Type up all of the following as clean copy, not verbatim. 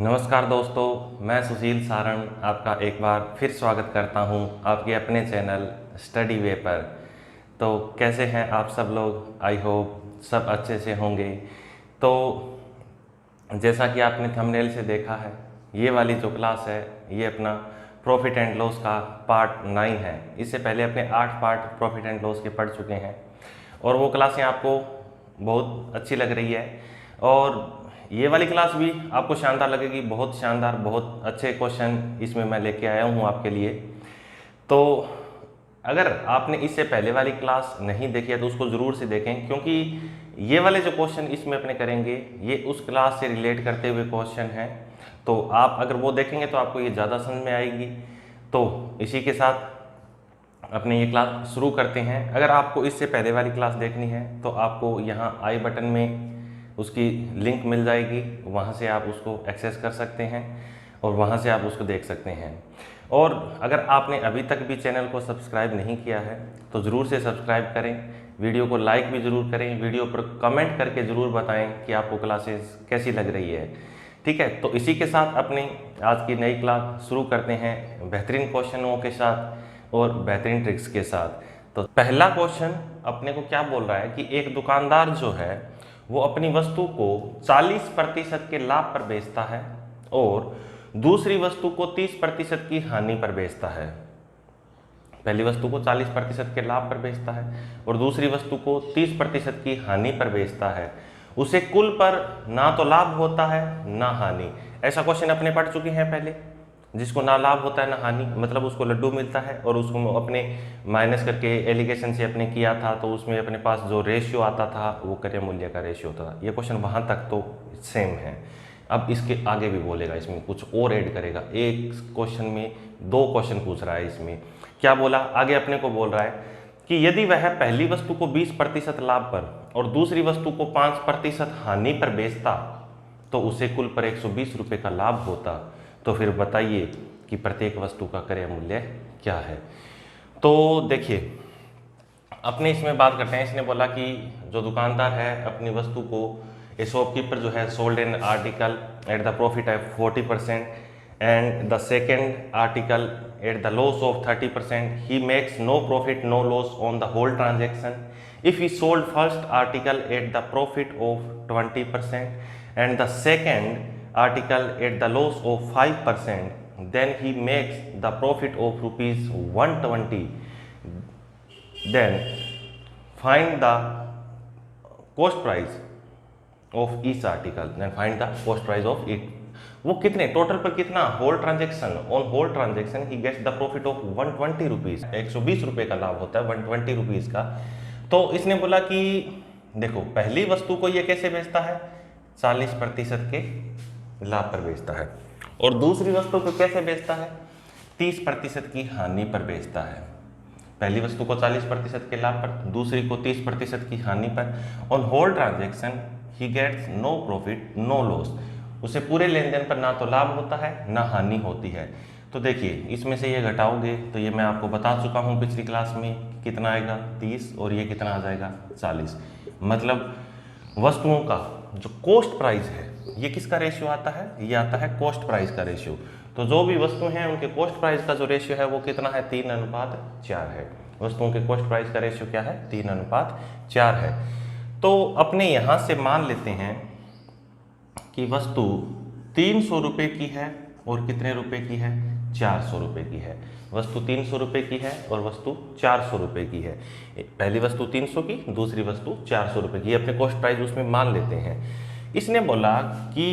नमस्कार दोस्तों, मैं सुशील सारण आपका एक बार फिर स्वागत करता हूं आपके अपने चैनल स्टडी वे पर। तो कैसे हैं आप सब लोग? आई होप सब अच्छे से होंगे। तो जैसा कि आपने थंबनेल से देखा है, ये वाली जो क्लास है ये अपना प्रॉफिट एंड लॉस का पार्ट 9 है। इससे पहले अपने 8 पार्ट प्रॉफिट एंड लॉस के पढ़ चुके हैं और वो क्लासें आपको बहुत अच्छी लग रही है और ये वाली क्लास भी आपको शानदार लगेगी। बहुत शानदार, बहुत अच्छे क्वेश्चन इसमें मैं लेके आया हूँ आपके लिए। तो अगर आपने इससे पहले वाली क्लास नहीं देखी है तो उसको ज़रूर से देखें, क्योंकि ये वाले जो क्वेश्चन इसमें अपने करेंगे ये उस क्लास से रिलेट करते हुए क्वेश्चन हैं। तो आप अगर वो देखेंगे तो आपको ये ज़्यादा समझ में आएगी। तो इसी के साथ अपने ये क्लास शुरू करते हैं। अगर आपको इससे पहले वाली क्लास देखनी है तो आपको यहाँ आई बटन में उसकी लिंक मिल जाएगी, वहाँ से आप उसको एक्सेस कर सकते हैं और वहाँ से आप उसको देख सकते हैं। और अगर आपने अभी तक भी चैनल को सब्सक्राइब नहीं किया है तो ज़रूर से सब्सक्राइब करें, वीडियो को लाइक भी ज़रूर करें, वीडियो पर कमेंट करके ज़रूर बताएं कि आपको क्लासेस कैसी लग रही है। ठीक है, तो इसी के साथ अपनी आज की नई क्लास शुरू करते हैं बेहतरीन क्वेश्चनों के साथ और बेहतरीन ट्रिक्स के साथ। तो पहला क्वेश्चन अपने को क्या बोल रहा है कि एक दुकानदार जो है वो अपनी वस्तु को 40% के लाभ पर बेचता है और दूसरी वस्तु को 30% की हानि पर बेचता है। पहली वस्तु को 40% के लाभ पर बेचता है और दूसरी वस्तु को 30% की हानि पर बेचता है। उसे कुल पर ना तो लाभ होता है ना हानि। ऐसा क्वेश्चन अपने पढ़ चुके हैं पहले, जिसको ना लाभ होता है ना हानि, मतलब उसको लड्डू मिलता है और उसको अपने माइनस करके एलिगेशन से अपने किया था तो उसमें अपने पास जो रेशियो आता था वो क्रय मूल्य का रेशियो था। ये क्वेश्चन वहाँ तक तो सेम है। अब इसके आगे भी बोलेगा, इसमें कुछ और ऐड करेगा। एक क्वेश्चन में 2 क्वेश्चन पूछ रहा है। इसमें क्या बोला, आगे अपने को बोल रहा है कि यदि वह पहली वस्तु को 20% लाभ पर और दूसरी वस्तु को 5% हानि पर बेचता तो उसे कुल पर 120 रुपये का लाभ होता। तो फिर बताइए कि प्रत्येक वस्तु का क्रय मूल्य क्या है। तो देखिए अपने इसमें बात करते हैं। इसने बोला कि जो दुकानदार है अपनी वस्तु को, ए शॉपकीपर जो है, sold an article at the profit of 40% and the second article at the loss of 30%, he makes no profit no loss on the whole transaction if he sold first article at the profit of 20% and the second article at the loss of 5%, then he makes the profit of rupees 120. Then find the cost price of each article. Then find the cost price of it. वो कितने total पर कितना, whole transaction, on whole transaction he gets the profit of 120 rupees. 120 रुपये का लाभ होता है 120 rupees का। तो इसने बोला कि देखो पहली वस्तु को ये कैसे बेचता है, 40% के लाभ पर बेचता है और दूसरी वस्तु को कैसे बेचता है, 30% की हानि पर बेचता है। पहली वस्तु को 40% के लाभ पर, दूसरी को 30% की हानि पर। On whole transaction he gets no profit no loss, उसे पूरे लेन देन पर ना तो लाभ होता है ना हानि होती है। तो देखिए इसमें से ये घटाओगे तो ये मैं आपको बता चुका हूँ पिछली क्लास में, कितना आएगा 30 और ये कितना आ जाएगा 40। मतलब वस्तुओं का जो कॉस्ट प्राइस है ये किसका रेशियो आता है, ये आता है कॉस्ट प्राइस का रेशियो। तो जो भी वस्तु हैं उनके कॉस्ट प्राइस का जो रेशियो है वो कितना है, 3:4 है। वस्तुओं के कॉस्ट प्राइस का रेशियो क्या है, 3:4 है। तो अपने यहाँ से मान लेते हैं कि वस्तु 300 रुपये की है और कितने रुपए की है, 400 रुपये की है। वस्तु 300 रुपये की है और वस्तु 400 रुपये की है। पहली वस्तु 300 की, दूसरी वस्तु 400 रुपये की। अपने कॉस्ट प्राइस उसमें मान लेते हैं। इसने बोला कि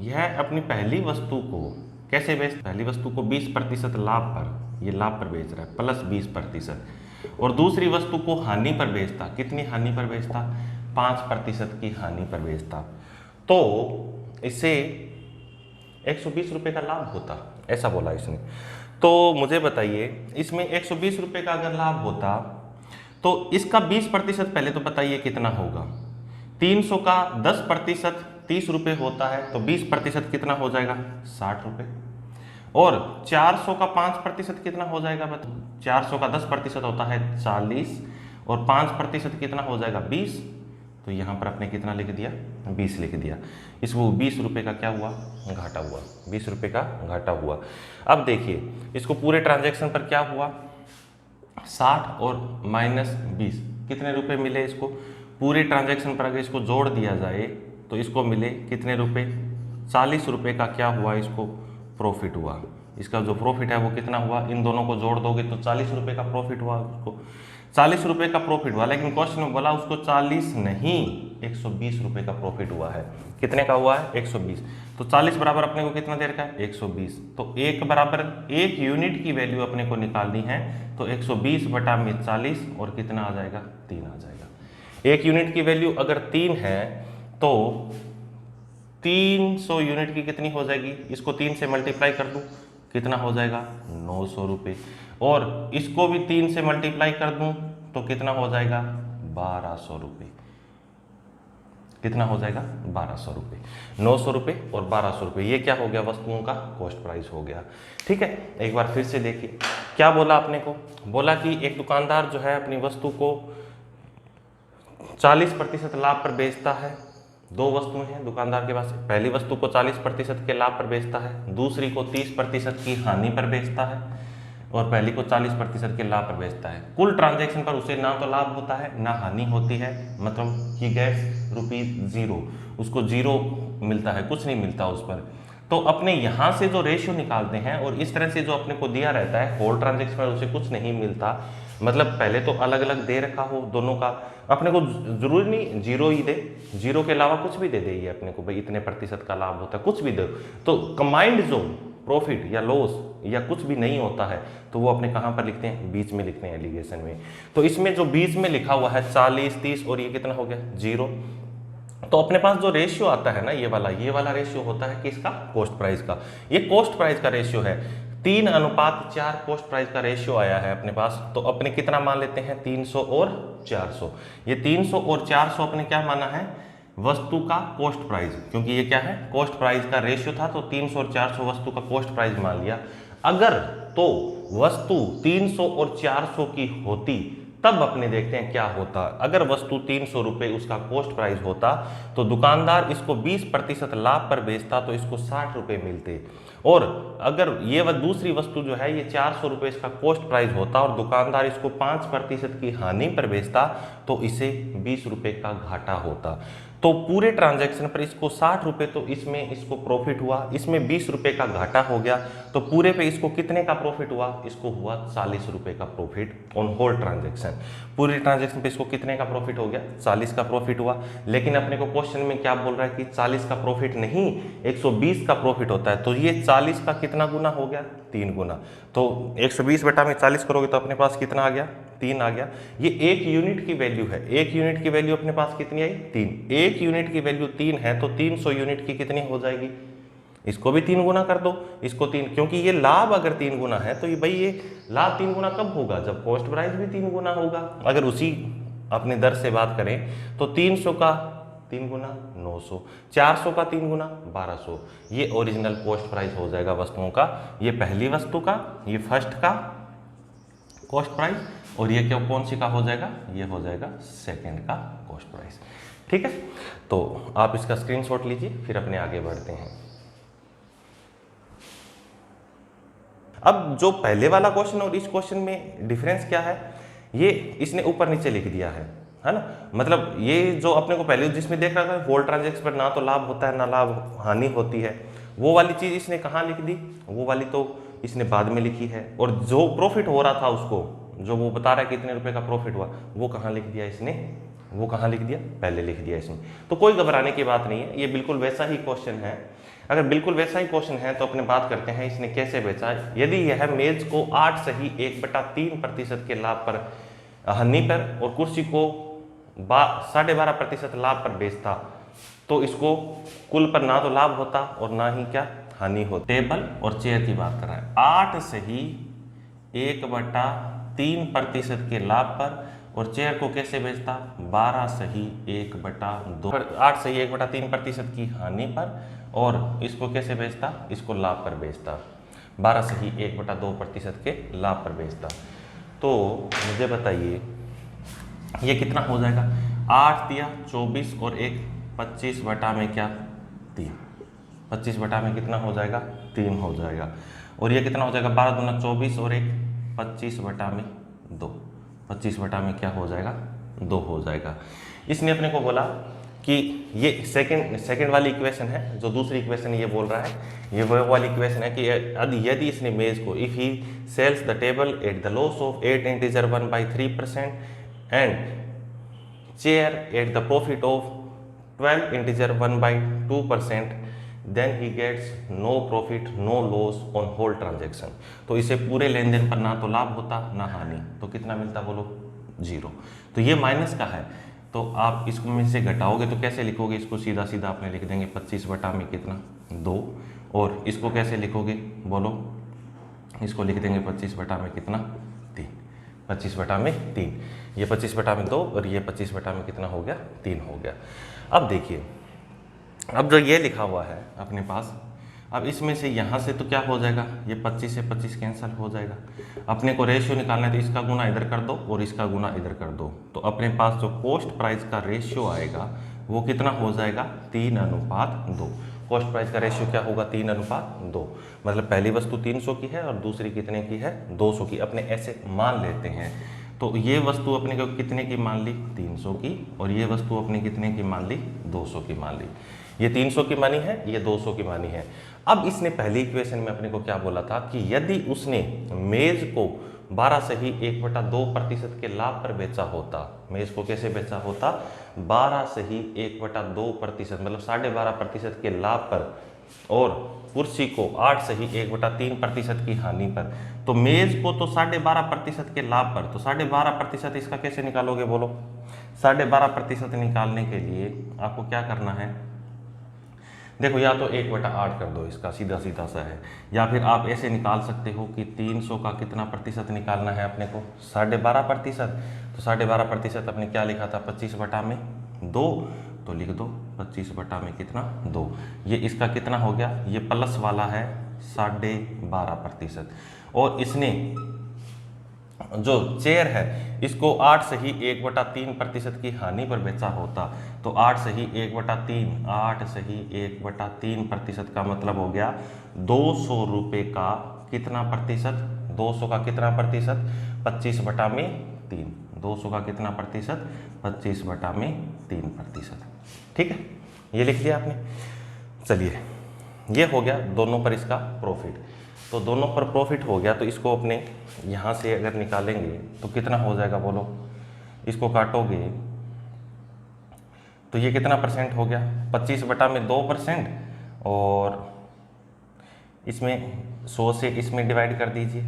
यह अपनी पहली वस्तु को कैसे बेच, पहली वस्तु को 20% लाभ पर, ये लाभ पर बेच रहा है प्लस 20%, और दूसरी वस्तु को हानि पर बेचता। कितनी हानि पर बेचता, 5% की हानि पर बेचता। तो इससे 120 रुपये का लाभ होता, ऐसा बोला इसने। तो मुझे बताइए इसमें 120 रुपये का अगर लाभ होता तो इसका 20% पहले तो बताइए कितना होगा। 300 का 10% 30 रुपये होता है तो 20% कितना हो जाएगा, 60 रुपये। और 400 का 5% कितना हो जाएगा बताओ, 400 का 10% होता है 40 और 5% कितना हो जाएगा 20, तो यहाँ पर आपने कितना लिख दिया, 20 लिख दिया। इसको 20 रुपये का क्या हुआ, घाटा हुआ, 20 रुपये का घाटा हुआ। अब देखिए इसको पूरे ट्रांजैक्शन पर क्या हुआ, 60 और -20 कितने रुपए मिले इसको, पूरे ट्रांजैक्शन पर अगर इसको जोड़ दिया जाए तो इसको मिले कितने रुपए, 40 रुपये का क्या हुआ इसको प्रॉफिट हुआ। इसका जो प्रॉफिट है वो कितना हुआ, इन दोनों को जोड़ दोगे तो 40 रुपये का प्रॉफिट हुआ उसको, 40 रुपये का प्रॉफिट हुआ। लेकिन क्वेश्चन में बोला उसको 40 नहीं 120 रुपये का प्रॉफिट हुआ है। कितने का हुआ है, 120। तो 40 बराबर अपने को कितना दे रखा है, 120। तो 1 बराबर 1 यूनिट की वैल्यू अपने को निकालनी है, तो 120 बटा में 40 और कितना आ जाएगा, 3 आ जाएगा। 1 यूनिट की वैल्यू अगर 3 है तो 300 यूनिट की कितनी हो जाएगी, इसको 3 से मल्टीप्लाई कर दूं कितना हो जाएगा, 900 रुपये। और इसको भी 3 से मल्टीप्लाई कर दूं तो कितना हो जाएगा, 1200 रुपये। कितना हो जाएगा, 1200 रुपये। 900 रुपये और 1200 रुपये, ये क्या हो गया, वस्तुओं का कॉस्ट प्राइस हो गया। ठीक है, एक बार फिर से देखिए क्या बोला आपने को, बोला कि एक दुकानदार जो है अपनी वस्तु को 40% लाभ पर बेचता है। दो वस्तुएं हैं दुकानदार के पास, पहली वस्तु को 40% के लाभ पर बेचता है, दूसरी को 30% की हानि पर बेचता है, और पहली को 40% के लाभ पर बेचता है। कुल ट्रांजैक्शन पर उसे ना तो लाभ होता है ना हानि होती है, मतलब ही गेट्स ₹0, उसको 0 मिलता है, कुछ नहीं मिलता उस पर। तो अपने यहाँ से जो रेशियो निकालते हैं और इस तरह से जो अपने को दिया रहता है होल ट्रांजैक्शन पर उसे कुछ नहीं मिलता, मतलब पहले तो अलग अलग दे रखा हो दोनों का, अपने को जरूरी नहीं 0 ही दे, 0 के अलावा कुछ भी दे दे ये अपने को, भाई इतने प्रतिशत का लाभ होता है, कुछ भी दे। तो कंबाइंड जो प्रॉफिट या लॉस या कुछ भी नहीं होता है तो वो अपने कहाँ पर लिखते हैं, बीच में लिखते हैं एलिगेशन में। तो इसमें जो बीच में लिखा हुआ है 40, 30 और ये कितना हो गया, 0। तो अपने पास जो रेशियो आता है ना ये वाला रेशियो होता है किसका, कॉस्ट प्राइस का। ये कॉस्ट प्राइस का रेशियो है, 3:4 कॉस्ट प्राइस का रेशियो आया है अपने पास। तो अपने कितना मान लेते हैं, 300 और 400। ये 300 और 400 अपने क्या माना है, वस्तु का कॉस्ट प्राइस, क्योंकि ये क्या है, कॉस्ट प्राइस का रेशियो था, तो 300 और 400 वस्तु का कॉस्ट प्राइस मान लिया। अगर तो वस्तु 300 और 400 की होती तब अपने देखते हैं क्या होता। अगर वस्तु 300 रुपये उसका कॉस्ट प्राइस होता तो दुकानदार इसको 20% लाभ पर बेचता तो इसको 60 रुपये मिलते। और अगर ये दूसरी वस्तु जो है ये 400 रुपये इसका कॉस्ट प्राइस होता और दुकानदार इसको 5% की हानि पर बेचता तो इसे 20 रुपये का घाटा होता। तो पूरे ट्रांजैक्शन पर इसको 60 रुपये, तो इसमें इसको प्रॉफिट हुआ, इसमें 20 रुपये का घाटा हो गया। तो पूरे पे इसको कितने का प्रॉफिट हुआ, इसको हुआ 40 रुपये का प्रॉफिट ऑन होल ट्रांजैक्शन। पूरे ट्रांजैक्शन पे इसको कितने का प्रॉफिट हो गया, 40 का प्रॉफिट हुआ। लेकिन अपने को क्वेश्चन में क्या बोल रहा है कि 40 का प्रॉफिट नहीं 120 का प्रॉफिट होता है। तो ये 40 का कितना गुना हो गया, 3 गुना। तो 120 बटा में 40 करोगे तो अपने पास कितना आ गया, 3 आ गया। ये 1 यूनिट की वैल्यू है, 1 यूनिट की वैल्यू अपने पास कितनी आई, 3। 1 यूनिट की वैल्यू 3 है तो 300 यूनिट की कितनी हो जाएगी, इसको भी 3 गुना कर दो, इसको 3, क्योंकि ये लाभ अगर 3 गुना है तो ये भाई ये लाभ 3 गुना कब होगा, जब कॉस्ट प्राइस भी 3 गुना होगा। अगर उसी अपने दर से बात करें तो 300 का 3 गुना 900, 400 का 3 गुना 1200, ये ओरिजिनल कॉस्ट प्राइस हो जाएगा वस्तुओं का। ये पहली वस्तु का, ये फर्स्ट का कॉस्ट प्राइस, और ये क्या कौन सी का हो जाएगा, ये हो जाएगा सेकंड का कॉस्ट प्राइस। ठीक है, तो आप इसका स्क्रीनशॉट लीजिए, फिर अपने आगे बढ़ते हैं। अब जो पहले वाला क्वेश्चन और इस क्वेश्चन में डिफरेंस क्या है, ये इसने ऊपर नीचे लिख दिया है ना। मतलब ये जो अपने को पहले जिसमें देख रहा था होल ट्रांजैक्शन पर ना तो लाभ होता है ना लाभ हानि होती है, वो वाली चीज इसने कहाँ लिख दी, वो वाली तो इसने बाद में लिखी है। और जो प्रॉफिट हो रहा था उसको, जो वो बता रहा है कितने रुपए का प्रॉफिट हुआ, वो कहाँ लिख दिया इसने, वो कहाँ लिख दिया, पहले लिख दिया इसमें। तो कोई घबराने की बात नहीं है, ये बिल्कुल वैसा ही क्वेश्चन है। अगर बिल्कुल वैसा ही क्वेश्चन है तो अपने बात करते हैं इसने कैसे बेचा। यदि यह मेज को 8 सही 1/3% के लाभ पर हानि पर और कुर्सी को 12.5% लाभ पर बेचता तो इसको कुल पर ना तो लाभ होता और ना ही क्या हानि होती। टेबल और चेयर की बात कर रहा है, 8 सही 1/3% के लाभ पर, और चेयर को कैसे बेचता, 12 सही 1/2, 8 सही 1/3% की हानि पर, और इसको कैसे बेचता, इसको लाभ पर बेचता, 12 सही 1/2% के लाभ पर बेचता। तो मुझे बताइए ये कितना हो जाएगा, 8 दिया 24 और एक 25 बटा में क्या 3, 25 बटा में कितना हो जाएगा 3 हो जाएगा। और ये कितना हो जाएगा 12 दूना 24 और एक 25 बटा में 2, 25 बटा में क्या हो जाएगा 2 हो जाएगा। इसने अपने को बोला कि ये सेकंड वाली इक्वेशन है, जो दूसरी इक्वेशन ये बोल रहा है, ये वो वाली इक्वेशन है कि यदि इसने मेज को if he sells the table at the loss of 8 integer 1/3% and chair at the profit of 12 integer 1/2%, then he gets no profit no loss on whole transaction. तो इसे पूरे लेन देन पर ना तो लाभ होता ना हानि, तो कितना मिलता बोलो 0। तो ये माइनस का है, तो आप इसको में से घटाओगे तो कैसे लिखोगे, इसको सीधा सीधा आपने लिख देंगे 25 बटा में कितना 2, और इसको कैसे लिखोगे बोलो, इसको लिख देंगे 25 बटा में कितना 3, 25 बटा में 3, ये 25 बटा में 2 और ये 25 बटा में कितना हो गया 3 हो गया। अब देखिए, अब जो ये लिखा हुआ है अपने पास, अब इसमें से यहाँ से तो क्या हो जाएगा, ये 25 से 25 कैंसिल हो जाएगा। अपने को रेशियो निकालना है तो इसका गुना इधर कर दो और इसका गुना इधर कर दो, तो अपने पास जो कॉस्ट प्राइस का रेशियो आएगा वो कितना हो जाएगा 3:2। कॉस्ट प्राइस का रेशियो क्या होगा 3:2, मतलब पहली वस्तु 300 की है और दूसरी कितने की है 200 की, अपने ऐसे मान लेते हैं। तो ये वस्तु अपने को कितने की मान ली 300 की, और ये वस्तु अपने कितने की मान ली 200 की मान ली। ये 300 की मानी है, ये 200 की मानी है। अब इसने पहली इक्वेशन में अपने को क्या बोला था कि यदि उसने मेज को 12 से ही 1/2% के लाभ पर बेचा होता, मेज को कैसे बेचा होता 12 से ही 1/2%, मतलब 12.5% के लाभ पर, और कुर्सी को 8 से ही 1/3% की हानि पर, तो मेज को तो 12.5% के लाभ पर, तो 12.5% इसका कैसे निकालोगे बोलो। 12.5% निकालने के लिए आपको क्या करना है, देखो या तो 1/8 कर दो, इसका सीधा सीधा सा है, या फिर आप ऐसे निकाल सकते हो कि 300 का कितना प्रतिशत निकालना है अपने को 12.5%, तो 12.5% अपने क्या लिखा था 25 बटा में 2, तो लिख दो 25 बटा में कितना 2। ये इसका कितना हो गया, ये प्लस वाला है 12.5%, और इसने जो चेयर है इसको 8 से ही 1/3% की हानि पर बेचा होता, तो 8 से ही 1/3, 8 से ही 1/3% का मतलब हो गया 200 रुपये का कितना प्रतिशत, 200 का कितना प्रतिशत 25 बटा में 3, 200 का कितना प्रतिशत 25 बटा में 3%। ठीक है, ये लिख लिया आपने। चलिए, ये हो गया दोनों पर इसका प्रॉफिट। तो दोनों पर प्रॉफिट हो गया, तो इसको अपने यहाँ से अगर निकालेंगे तो कितना हो जाएगा बोलो, इसको काटोगे तो ये कितना परसेंट हो गया 25 बटा में 2%, और इसमें 100 से इसमें डिवाइड कर दीजिए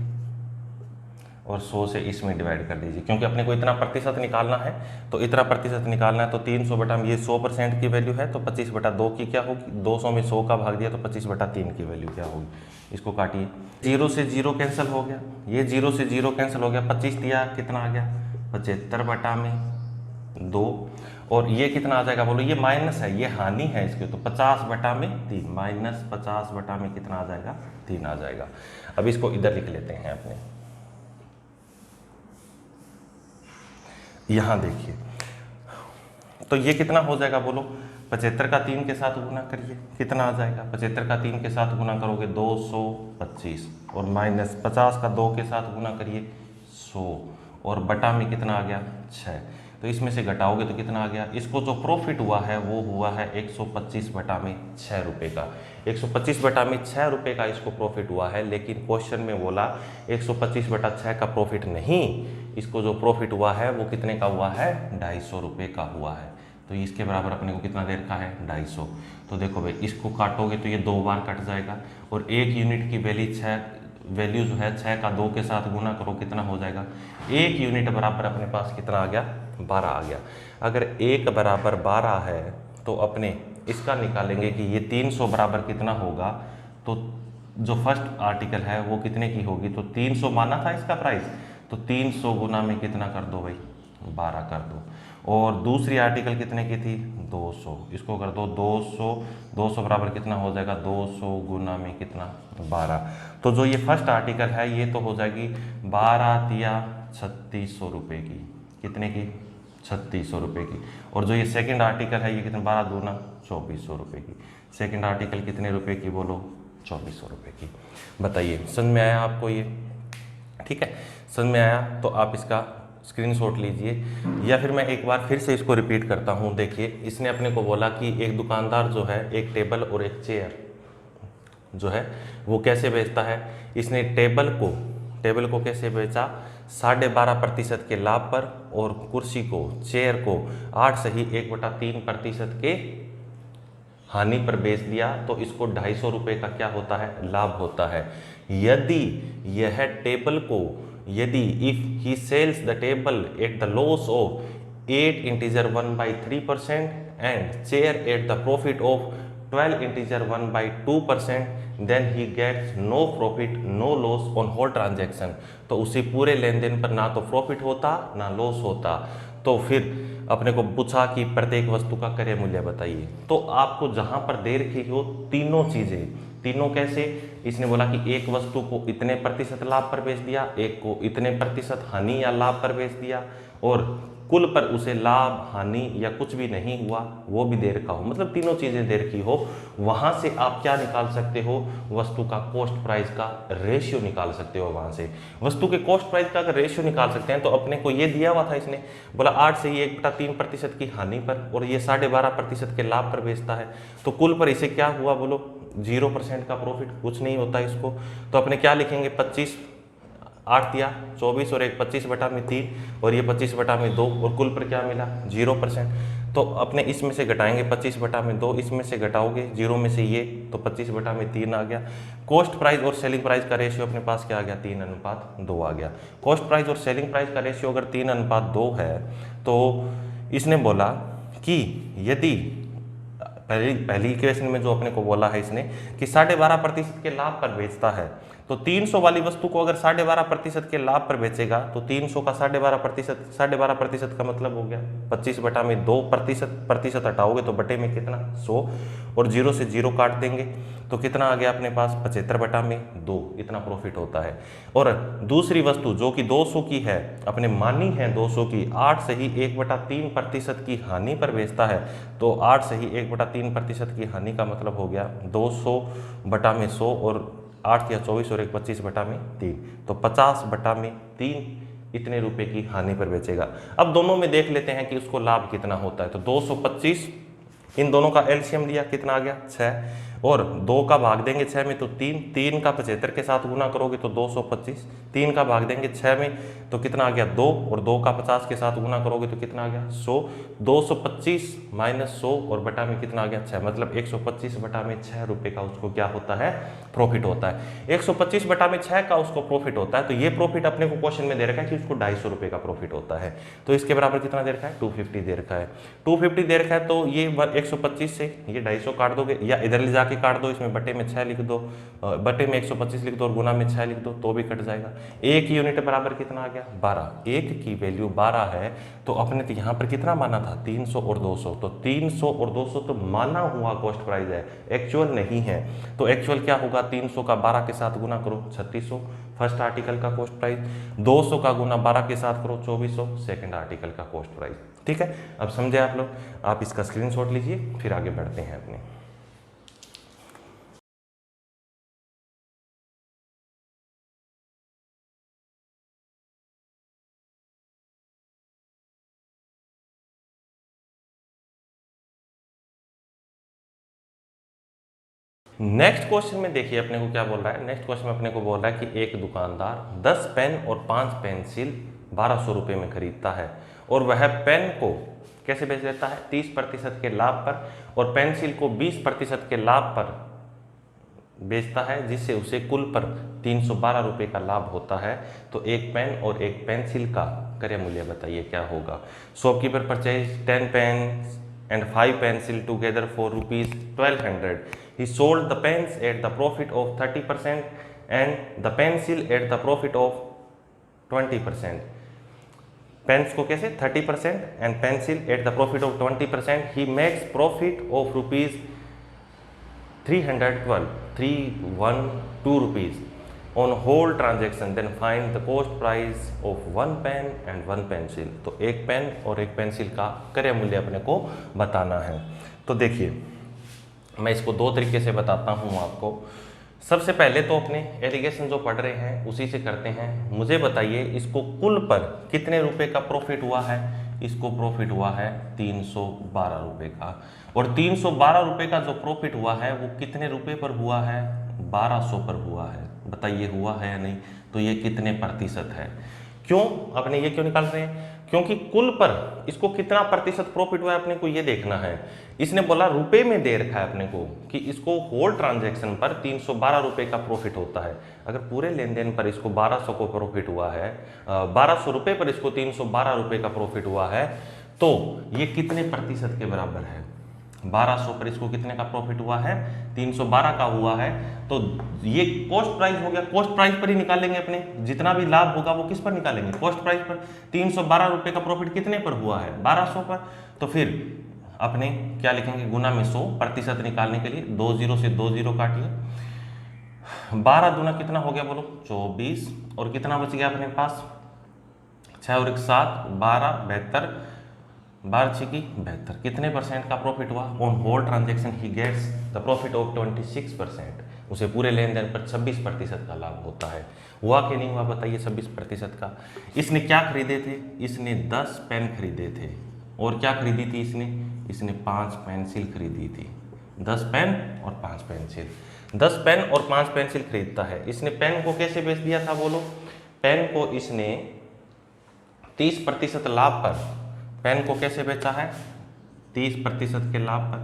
और 100 से इसमें डिवाइड कर दीजिए, क्योंकि अपने को इतना प्रतिशत निकालना है, तो इतना प्रतिशत निकालना है, तो 300 बटा में ये 100% की वैल्यू है, तो 25 बटा 2 की क्या होगी, 200 में 100 का भाग दिया तो 25 बटा 3 की वैल्यू क्या होगी, इसको काटिए। 0 से 0 कैंसिल हो गया, ये 0 से 0 कैंसिल हो गया, 25 दिया कितना आ गया 75 बटा में 2, और ये कितना आ जाएगा बोलो, ये माइनस है, ये हानि है इसके, तो 50 बटा में 3, माइनस 50 बटा में कितना आ जाएगा 3 आ जाएगा। अब इसको इधर लिख लेते हैं अपने, यहाँ देखिए, तो ये कितना हो जाएगा बोलो, 75 का 3 के साथ गुना करिए, कितना आ जाएगा 75 का 3 के साथ गुना करोगे 225, और माइनस 50 का 2 के साथ गुना करिए 100, और बटा में कितना आ गया 6, तो इसमें से घटाओगे तो कितना आ गया, इसको जो प्रॉफिट हुआ है वो हुआ है 125 बटा में 6 रुपये का, 125 बटा में 6 रुपये का इसको प्रॉफिट हुआ है। लेकिन क्वेश्चन में बोला 125 बटा 6 का प्रॉफिट नहीं, इसको जो प्रॉफिट हुआ है वो कितने का हुआ है 250 रुपये का हुआ है, तो इसके बराबर अपने को कितना दे रखा है 250। तो देखो भाई, इसको काटोगे तो ये 2 बार कट जाएगा, और 1 यूनिट की वैल्यू जो है 6 का 2 के साथ गुना करो कितना हो जाएगा, 1 यूनिट बराबर अपने पास कितना आ गया 12 आ गया। अगर 1 बराबर 12 है तो अपने इसका निकालेंगे कि ये 300 बराबर कितना होगा, तो जो फर्स्ट आर्टिकल है वो कितने की होगी, तो 300 माना था इसका प्राइस, तो 300 गुना में कितना कर दो भाई 12 कर दो, और दूसरी आर्टिकल कितने की थी 200, इसको कर दो 200 बराबर कितना हो जाएगा 200 गुना में कितना 12, तो जो ये फर्स्ट आर्टिकल है ये तो हो जाएगी 12 तिया 3600 रुपये की, कितने की 3600 रुपये की। और जो ये सेकंड आर्टिकल है ये कितना, 12 दूना 2400 रुपये की। सेकंड आर्टिकल कितने रुपए की बोलो, 2400 रुपये की। बताइए समझ में आया आपको ये? ठीक है, समझ में आया तो आप इसका स्क्रीनशॉट लीजिए, या फिर मैं एक बार फिर से इसको रिपीट करता हूँ। देखिए इसने अपने को बोला कि एक दुकानदार जो है एक टेबल और एक चेयर जो है वो कैसे बेचता है। इसने टेबल को कैसे बेचा, 12.5% के लाभ पर, और कुर्सी को, चेयर को 8 सही 1/3% के हानि पर बेच दिया। तो इसको 250 रुपये का क्या होता है, लाभ होता है। यदि यह टेबल को, यदि if he sells the table at the loss of 8 integer 1/3% and chair at the profit of 12 integer 1/2%, then he gets no profit no loss on whole transaction. तो उसी पूरे लेन देन पर ना तो प्रॉफिट होता ना लॉस होता। तो फिर अपने को पूछा कि प्रत्येक वस्तु का क्रय मूल्य बताइए। तो आपको जहां पर दे रखी हो तीनों चीजें, तीनों कैसे, इसने बोला कि एक वस्तु को इतने प्रतिशत लाभ पर बेच दिया, एक को इतने प्रतिशत हानि या लाभ पर बेच दिया, और कुल पर उसे लाभ हानि या कुछ भी नहीं हुआ वो भी दे रखा हो, मतलब तीनों चीजें दे रखी हो। वहां से आप क्या निकाल सकते हो, वस्तु का कॉस्ट प्राइस का रेशियो निकाल सकते हो। वहां से वस्तु के कॉस्ट प्राइस का अगर रेशियो निकाल सकते हैं तो अपने को ये दिया हुआ था, इसने बोला 8 से ही 1/3% की हानि पर और ये 12.5% के लाभ पर बेचता है। तो कुल पर इसे क्या हुआ बोलो, 0% का प्रॉफिट, कुछ नहीं होता इसको। तो अपने क्या लिखेंगे, 25, 8 दिया 24 और एक 25/3 और ये 25/2 और कुल पर क्या मिला 0%। तो अपने इसमें से घटाएंगे 25/2, इसमें से घटाओगे 0 में से ये, तो 25/3 आ गया। कॉस्ट प्राइस और सेलिंग प्राइस का रेशियो अपने पास क्या आ गया, 3:2 आ गया। कॉस्ट प्राइस और सेलिंग प्राइस का रेशियो अगर 3:2 है तो इसने बोला कि यदि पहली इक्वेशन में जो अपने को बोला है इसने कि 12.5% के लाभ पर बेचता है, तो 300 वाली वस्तु को अगर 12.5% के लाभ पर बेचेगा तो 300 का 12.5% का मतलब हो गया 25/2 प्रतिशत हटाओगे तो बटे में कितना 100 और 0 से 0 काट देंगे तो कितना आ गया अपने पास 75/2, इतना प्रॉफिट होता है। और दूसरी वस्तु जो कि 200 की है, अपने मानी है 200 की, 8 से ही 1/3% की हानि पर बेचता है, तो 8 से ही 1/3% की हानि का मतलब हो गया 200/100 और 8 या 24 और 25/3, तो 50/3 इतने रुपए की हानि पर बेचेगा। अब दोनों में देख लेते हैं कि उसको लाभ कितना होता है। तो 225, इन दोनों का एलसीएम लिया, कितना आ गया 6, और 2 का भाग देंगे 6 में तो 3 का 75 के साथ गुना करोगे तो 225, 3 का भाग देंगे 6 में तो कितना आ गया 2, और 2 का 50 के साथ गुना करोगे तो कितना आ गया 100, 225 माइनस 100 और बटा में कितना आ गया 6, मतलब 125/6 रुपये का उसको क्या होता है, प्रॉफिट होता है। 125/6 का उसको प्रॉफिट होता है। तो ये प्रॉफिट अपने को क्वेश्चन में दे रखा है कि उसको 250 रुपये का प्रॉफिट होता है। तो इसके बराबर कितना दे रखा है, 250 दे रखा है। 250 दे रखा है तो ये 125 से ये 250 काट दोगे, या इधर ले जाके काट दो, इसमें बटे में 6 लिख दो, बटे में 125 लिख दो और गुना में 6 लिख दो तो भी कट जाएगा। एक यूनिट बराबर कितना आ गया 12, एक की वैल्यू 12 है तो अपने तो यहाँ पर कितना माना था 300 और 200, तो 300 और 200 तो माना हुआ कॉस्ट प्राइस है, एक्चुअल नहीं है। तो एक्चुअल क्या होगा, 300 का 12 के साथ गुना करो 3600 फर्स्ट आर्टिकल का कॉस्ट प्राइस, 200 का गुना 12 के साथ करो 2400 सेकंड आर्टिकल का कॉस्ट प्राइस। ठीक है, अब समझे आप लोग, आप इसका स्क्रीनशॉट लीजिए फिर आगे बढ़ते हैं अपने। नेक्स्ट क्वेश्चन में देखिए अपने को क्या बोल रहा है। नेक्स्ट क्वेश्चन में अपने को बोल रहा है कि एक दुकानदार 10 पेन और 5 पेंसिल 1200 रुपये में खरीदता है और वह पेन को कैसे बेच देता है 30% के लाभ पर और पेंसिल को 20% के लाभ पर बेचता है, जिससे उसे कुल पर 312 रुपये का लाभ होता है। तो एक पेन और एक पेंसिल का क्रय मूल्य बताइए क्या होगा। Shopkeeper purchase 10 pen and 5 pencil together for rupees 1200. He sold the pens at the profit of 30% and the pencil at the profit of 20%. Pens को कैसे 30% and pencil at the profit of 20%. He makes profit of rupees 312 rupees on whole transaction then find the cost price of one pen and one pencil. तो एक pen और एक pencil का क्रय मूल्य अपने को बताना है। तो देखिए मैं इसको दो तरीके से बताता हूँ आपको। सबसे पहले तो अपने एलिगेशन जो पढ़ रहे हैं उसी से करते हैं। मुझे बताइए इसको कुल पर कितने रुपए का प्रॉफिट हुआ है। इसको प्रॉफिट हुआ है 312 रुपये का, और 312 रुपये का जो प्रॉफिट हुआ है वो कितने रुपए पर हुआ है, 1200 पर हुआ है। बताइए हुआ है या नहीं। तो ये कितने प्रतिशत है, क्यों अपने ये क्यों निकाल रहे हैं, क्योंकि कुल पर इसको कितना प्रतिशत प्रॉफिट हुआ है अपने को ये देखना है। इसने बोला रुपए में दे रखा है अपने को कि इसको होल ट्रांजैक्शन पर 312 रुपये का प्रॉफिट होता है। अगर पूरे लेन देन पर इसको 1200 को प्रॉफिट हुआ है, 1200 रुपये पर इसको 312 रुपये का प्रॉफिट हुआ है, तो ये कितने प्रतिशत के बराबर है। 1200 पर इसको कितने का प्रॉफिट हुआ है, 312 का हुआ है। तो ये कॉस्ट प्राइस हो गया, कॉस्ट प्राइस पर ही निकालेंगे अपने, जितना भी लाभ होगा वो किस पर निकालेंगे, कॉस्ट प्राइस पर। 312 रुपये का प्रॉफिट कितने पर हुआ है, 1200 पर। तो फिर अपने क्या लिखेंगे, गुना में 100 प्रतिशत निकालने के लिए 2 0 से 2 0 काटिए। 12 दूना कितना हो गया बोलो, 24, और कितना बच गया अपने पास, 6 और 1 7, 12 72, 12 6 की 72। कितने परसेंट का प्रॉफिट हुआ, on whole transaction he gets the profit of 26%। उसे पूरे लेन देन पर 26% का लाभ होता है। हुआ कि नहीं हुआ बताइए 26% का। इसने क्या खरीदे थे, इसने 10 पेन खरीदे थे, और क्या खरीदी थी इसने 5 पेंसिल खरीदी थी। 10 पेन और 5 पेंसिल, 10 पेन और 5 पेंसिल खरीदता है। इसने पेन को कैसे बेच दिया था बोलो, पेन को इसने 30% लाभ पर, पेन को कैसे बेचा है 30% के लाभ पर,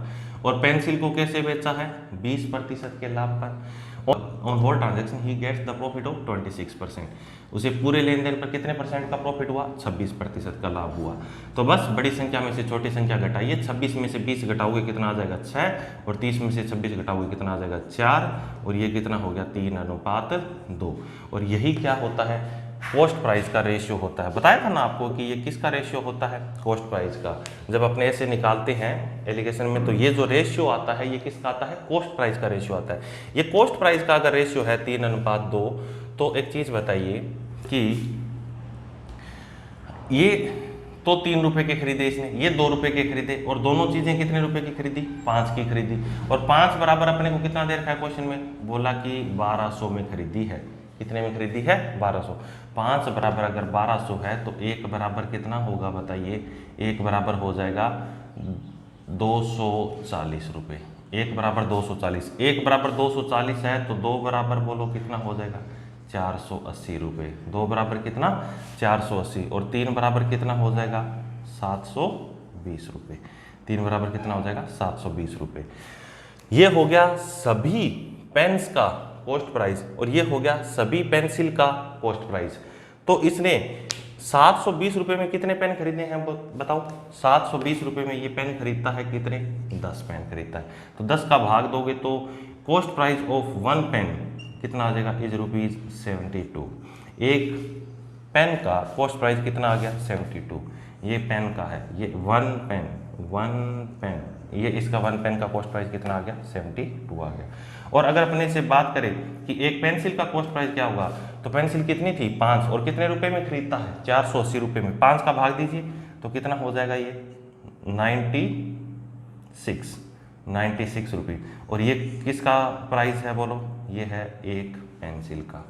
और पेंसिल को कैसे बेचा है 20% के लाभ पर। On whole transaction he gets the profit of 26%। उसे पूरे लेन देन पर कितने परसेंट का प्रॉफिट हुआ, 26% का लाभ हुआ। तो बस बड़ी संख्या में से छोटी संख्या घटाइए, 26 में से 20 घटाओगे कितना आ जाएगा 6, और 30 में से 26 घटाओगे कितना आ जाएगा 4, और ये कितना हो गया 3:2। और यही क्या होता है, कॉस्ट प्राइस का रेशियो होता है। बताया था ना आपको कि ये किसका रेशियो होता है, कॉस्ट प्राइस का। जब अपने ऐसे निकालते हैं एलिगेशन में, तो ये जो रेशियो आता है ये किसका आता है, कॉस्ट प्राइस का रेशियो आता है। ये कॉस्ट प्राइस का अगर रेशियो है 3:2, तो एक चीज बताइए कि ये तो 3 रुपए के खरीदे इसने, ये 2 रुपए के खरीदे, और दोनों चीजें कितने रुपए की खरीदी, 5 की खरीदी। और 5 बराबर अपने को कितना दे रखा है क्वेश्चन में, बोला कि 1200 में खरीदी है। कितने में खरीदी है 1200। 5 बराबर अगर 1200 है तो 1 बराबर कितना होगा बताइए, 1 बराबर हो जाएगा 240 रुपये। 1 बराबर 240, 1 बराबर 240 है तो 2 बराबर बोलो कितना हो जाएगा 480 रुपये। 2 बराबर कितना 480, और 3 बराबर कितना हो जाएगा 720 रुपये। 3 बराबर कितना हो जाएगा 720 रुपये। ये हो गया सभी पेन्स का कॉस्ट प्राइस, और ये हो गया सभी पेंसिल का कॉस्ट प्राइस। तो इसने 720 रुपये में कितने पेन खरीदे हैं बताओ, 720 रुपये में ये पेन खरीदता है कितने, 10 पेन खरीदता है। तो 10 का भाग दोगे तो कॉस्ट प्राइस ऑफ 1 पेन कितना आ जाएगा, इज ₹72। एक पेन का कॉस्ट प्राइस कितना आ गया 72। ये पेन का है, ये 1 पेन, ये इसका 1 पेन का कॉस्ट प्राइस कितना आ गया 72 आ गया। और अगर अपने से बात करें कि एक पेंसिल का कॉस्ट प्राइस क्या होगा, तो पेंसिल कितनी थी 5, और कितने रुपए में खरीदता है 480 रुपये में। 5 का भाग दीजिए तो कितना हो जाएगा ये 96 रुपये। और ये किसका प्राइस है बोलो, ये है एक पेंसिल का,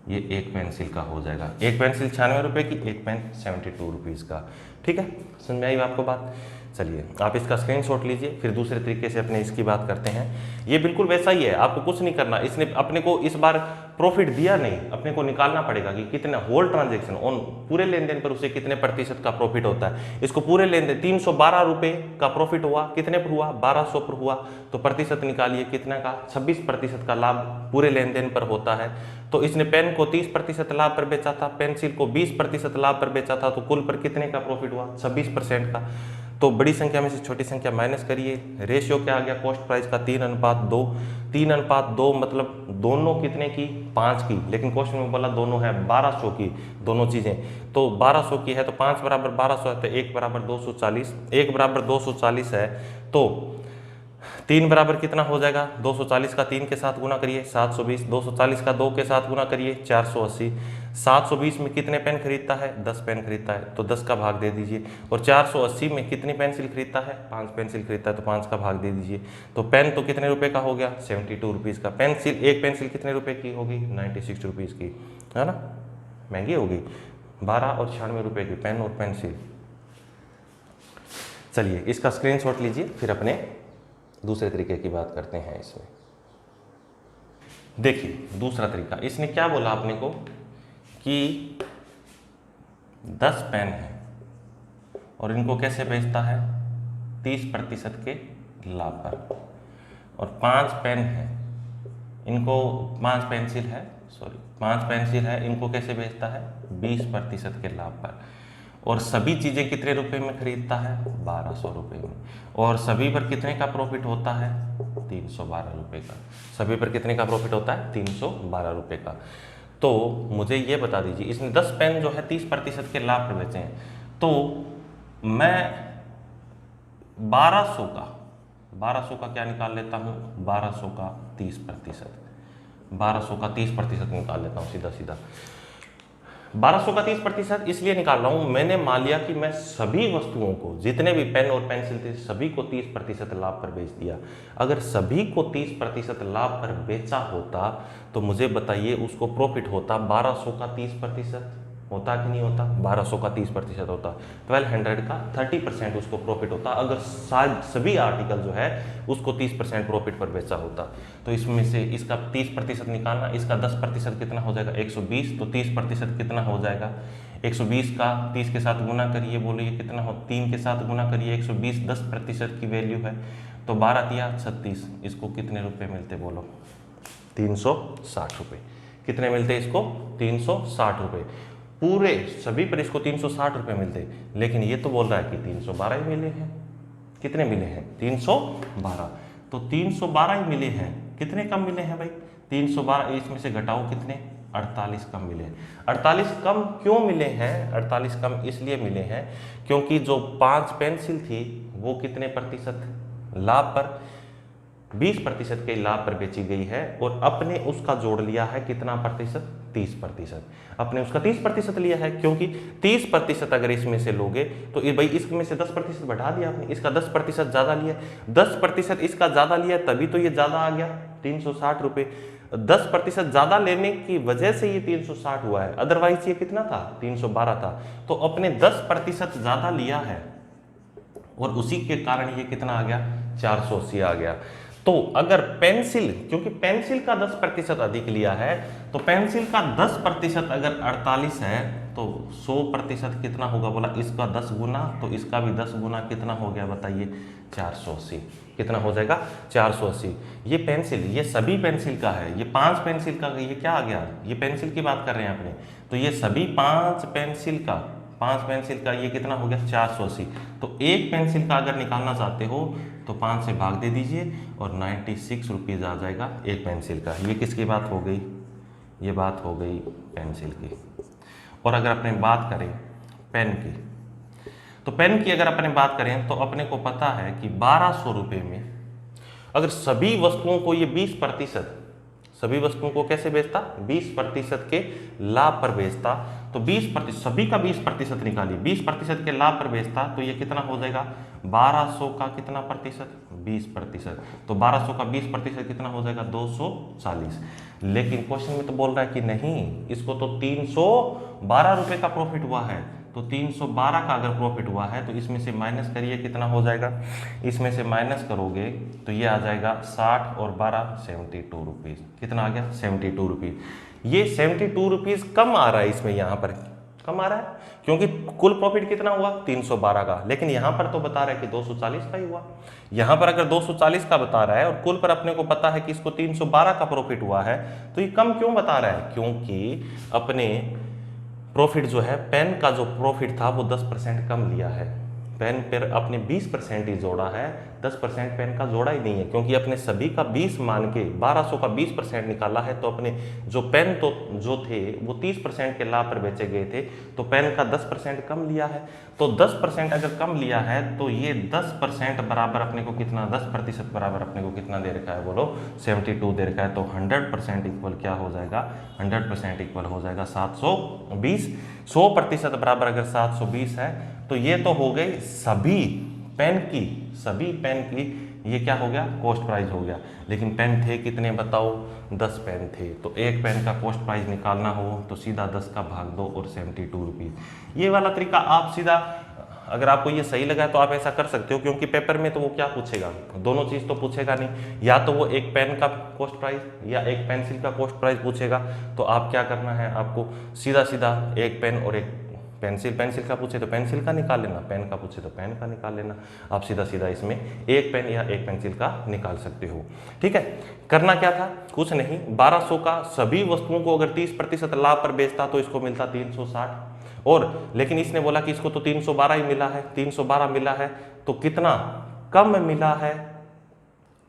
ये एक पेंसिल का हो जाएगा। एक पेंसिल 96 रुपये की, एक पेन 72 रुपीज़ का। ठीक है, समझ में आई आपको बात। चलिए आप इसका स्क्रीनशॉट लीजिए, फिर दूसरे तरीके से अपने इसकी बात करते हैं। ये बिल्कुल वैसा ही है, आपको कुछ नहीं करना। इसने अपने को इस बार प्रॉफिट दिया नहीं, अपने को निकालना पड़ेगा कि कितना होल ट्रांजैक्शन ऑन पूरे लेन देन पर उसे कितने प्रतिशत का प्रॉफिट होता है। इसको पूरे लेन देन 312 रुपये का प्रॉफिट हुआ, कितने पर हुआ 1200 पर हुआ, तो प्रतिशत निकालिए कितना का 26% का लाभ पूरे लेन देन पर होता है। तो इसने पेन को 30% लाभ पर बेचा था, पेंसिल को 20% लाभ पर बेचा था, तो कुल पर कितने का प्रॉफिट हुआ 26% का। तो बड़ी संख्या में से छोटी संख्या माइनस करिए, रेशियो क्या आ गया कॉस्ट प्राइस का 3:2। 3:2 मतलब दोनों कितने की 5 की, लेकिन क्वेश्चन में बोला दोनों है 1200 की, दोनों चीजें। तो 1200 की है तो 5 बराबर 1200 है, तो 1 बराबर 240। 1 बराबर 240 है तो 3 बराबर कितना हो जाएगा, 240 का 3 के साथ गुना करिए 720, 240 का 2 के साथ गुना करिए 480। 720 में कितने पेन खरीदता है, 10 पेन खरीदता है, तो 10 का भाग दे दीजिए। और 480 में कितनी पेंसिल खरीदता है, 5 पेंसिल खरीदता है, तो 5 का भाग दे दीजिए। तो पेन तो कितने रुपए का हो गया, 72 रुपीज़ का। पेंसिल, एक पेंसिल कितने रुपए की होगी, 96 रुपीज़ की, है ना, महंगी होगी। 12 और 96 रुपये की पेन और पेंसिल। चलिए इसका स्क्रीनशॉट लीजिए, फिर अपने दूसरे तरीके की बात करते हैं इसमें। देखिए दूसरा तरीका, इसने क्या बोला अपने को कि 10 पेन है और इनको कैसे बेचता है, 30% के लाभ पर। और 5 पेन है, इनको 5 पेंसिल है, सॉरी 5 पेंसिल है, इनको कैसे बेचता है, 20% के लाभ पर। और सभी चीज़ें कितने रुपए में खरीदता है, 1200 रुपये में। और सभी पर कितने का प्रॉफिट होता है, 312 रुपये का। सभी पर कितने का प्रॉफिट होता है, 312 रुपये का। तो मुझे ये बता दीजिए, इसने 10 पेन जो है 30% के लाभ पर बेचे हैं, तो मैं 1200 का क्या निकाल लेता हूँ, 1200 का 30%, 1200 का 30% निकाल लेता हूँ सीधा सीधा। 1200 का 30% इसलिए निकाल रहा हूं, मैंने मान लिया कि मैं सभी वस्तुओं को, जितने भी पेन और पेंसिल थे, सभी को 30% लाभ पर बेच दिया। अगर सभी को 30% लाभ पर बेचा होता तो मुझे बताइए उसको प्रॉफिट होता 1200 का 30%, होता कि नहीं होता, 1200 का 30% होता, 1200 का 30% उसको प्रॉफिट होता अगर सभी आर्टिकल जो है उसको 30% प्रॉफिट पर बेचा होता। तो इसमें से इसका 30% निकालना, इसका 10% कितना हो जाएगा, 120, तो 30% कितना हो जाएगा, 120 का 30 के साथ गुना करिए, बोलिए कितना हो, 3 के साथ गुना करिए, 120 10% की वैल्यू है, तो 12 तिया 36, इसको कितने रुपये मिलते बोलो, 360 रुपये। कितने मिलते इसको, 360 रुपये। पूरे सभी पर इसको 360 रुपये मिलते, लेकिन ये तो बोल रहा है कि 312 ही मिले हैं। कितने मिले हैं, 312। तो 312 ही मिले हैं, कितने कम मिले हैं भाई, 312, इसमें से घटाओ कितने, 48 कम मिले हैं। 48 कम क्यों मिले हैं, 48 कम इसलिए मिले हैं क्योंकि जो 5 पेंसिल थी वो कितने प्रतिशत लाभ पर, 20% के लाभ पर बेची गई है, और अपने उसका जोड़ लिया है कितना प्रतिशत, 30%। अपने उसका 30% लिया है, क्योंकि 30% अगर इसमें से लोगे तो भाई इसमें से 10% बढ़ा दिया आपने, इसका 10% ज़्यादा लिया, 10% इसका ज़्यादा लिया, तभी तो ये ज़्यादा आ गया 360 रुपये। 10% ज़्यादा लेने की वजह से ये 360 हुआ है, अदरवाइज ये कितना था, 312 था। तो अपने 10% ज़्यादा लिया है और उसी के कारण ये कितना आ गया, 480 आ गया। तो अगर पेंसिल, क्योंकि पेंसिल का 10% अधिक लिया है, तो पेंसिल का 10% अगर 48 है तो 100% कितना होगा बोला, इसका 10 गुना, तो इसका भी 10 गुना, कितना हो गया बताइए, 480। कितना हो जाएगा, 480। ये पेंसिल, ये सभी पेंसिल का है, ये 5 पेंसिल का, ये क्या आ गया, ये पेंसिल की बात कर रहे हैं अपने, तो ये सभी 5 पेंसिल का, 5 पेंसिल का ये कितना हो गया, 480। तो एक पेंसिल का अगर निकालना चाहते हो तो 5 से भाग दे दीजिए और 96 रुपीज़ आ जाएगा एक पेंसिल का। ये किसकी बात हो गई, ये बात हो गई पेंसिल की। और अगर अपने बात करें पेन की, तो पेन की अगर अपने बात करें तो अपने को पता है कि 1200 रुपये में अगर सभी वस्तुओं को ये 20%, सभी वस्तुओं को कैसे बेचता, 20% के लाभ पर बेचता, तो 20%, सभी का 20% निकालिए, 20% के लाभ पर बेचता, तो ये कितना हो जाएगा, 1200 का कितना प्रतिशत, 20%। तो 1200 का 20% कितना हो जाएगा, 240। लेकिन क्वेश्चन में तो बोल रहा है कि नहीं, इसको तो 312 रुपये का प्रॉफिट हुआ है, तो 312 का अगर प्रॉफिट हुआ है तो इसमें से माइनस करिए, कितना हो जाएगा, इसमें से माइनस करोगे तो ये आ जाएगा 60 और 12 72 रुपीज़। कितना आ गया, 72 रुपीज़। ये 72 रुपीज़ कम आ रहा है इसमें, यहाँ पर कम आ रहा है क्योंकि कुल प्रॉफिट कितना हुआ, 312 का, लेकिन यहाँ पर तो बता रहा है कि 240 का ही हुआ। यहाँ पर अगर 240 का बता रहा है और कुल पर अपने को पता है कि इसको 312 का प्रॉफिट हुआ है, तो ये कम क्यों बता रहा है, क्योंकि अपने प्रॉफिट जो है, पेन का जो प्रॉफिट था वो 10% कम लिया है। पेन पर आपने 20% ही जोड़ा है, 10% पेन का जोड़ा ही नहीं है, क्योंकि अपने सभी का 20 मान के 1200 का 20% निकाला है। तो अपने जो पेन तो जो थे वो 30% के लाभ पर बेचे गए थे, तो पेन का 10% कम लिया है। तो 10% अगर कम लिया है तो ये 10% बराबर अपने को कितना, 10% बराबर अपने को कितना दे रखा है बोलो, 72 दे रखा है। तो 100% इक्वल क्या हो जाएगा, 100% इक्वल हो जाएगा 720। 100% बराबर अगर 720 है तो ये तो हो गई सभी पेन की ये क्या हो गया, कॉस्ट प्राइस हो गया। लेकिन पेन थे कितने बताओ, 10 पेन थे। तो एक पेन का कॉस्ट प्राइस निकालना हो तो सीधा 10 का भाग दो और 72 रुपीज़। ये वाला तरीका आप सीधा, अगर आपको ये सही लगा तो आप ऐसा कर सकते हो, क्योंकि पेपर में तो वो क्या पूछेगा, दोनों चीज़ तो पूछेगा नहीं, या तो वो एक पेन का कॉस्ट प्राइस या एक पेंसिल का कॉस्ट प्राइस पूछेगा। तो आप क्या करना है, आपको सीधा सीधा एक पेन और एक पेंसिल का पूछे तो पेंसिल का निकाल लेना, पेन का पूछे तो पेन का निकाल लेना। आप सीधा सीधा इसमें एक पेन या एक पेंसिल का निकाल सकते हो। ठीक है, करना क्या था, कुछ नहीं, 1200 का सभी वस्तुओं को अगर 30% लाभ पर बेचता तो इसको मिलता 360, और लेकिन इसने बोला कि इसको तो 312 ही मिला है, 312 मिला है तो कितना कम मिला है,